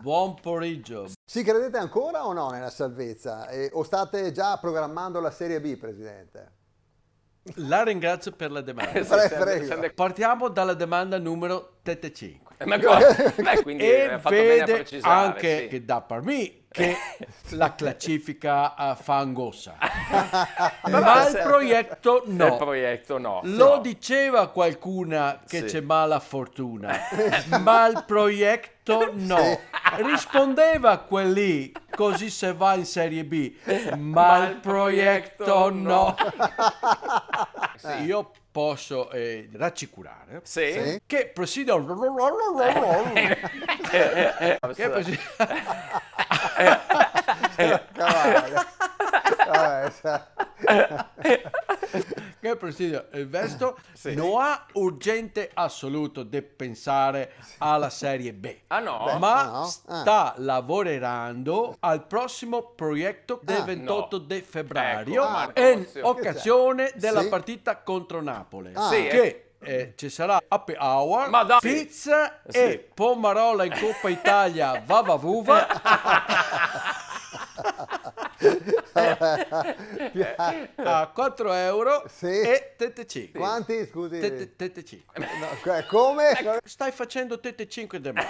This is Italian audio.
Buon pomeriggio. Ci credete ancora o no nella salvezza? O state già programmando la Serie B, Presidente? La ringrazio per la domanda. Prego. Partiamo dalla domanda numero 35. Beh, quindi E ha fatto bene a vede precisare. anche sì. che da per me che la classifica fa angoscia. Però Ma se- il progetto Il no. progetto no. Lo No. diceva qualcuna che Sì. c'è mala fortuna, ma il progetto no. Rispondeva quelli così se va in Serie B, ma il progetto no. Io posso rassicurare Sì? Sì? che presidio che presidio Cavallo. Vabbè, che presidio il Vesto non ha urgente assoluto di pensare alla Serie B. Ah no? Ma no. sta lavorando al prossimo progetto del 28 di febbraio Ecco, ma in Maurizio. occasione della Sì. partita contro Napoli. Sì, Che ci sarà happy hour, Ma dai. pizza Sì. e Pomarola in Coppa Italia Vavavuva a 4 euro Sì. e 35. Quanti, scusi? 35. No, come? Stai facendo 35 di me.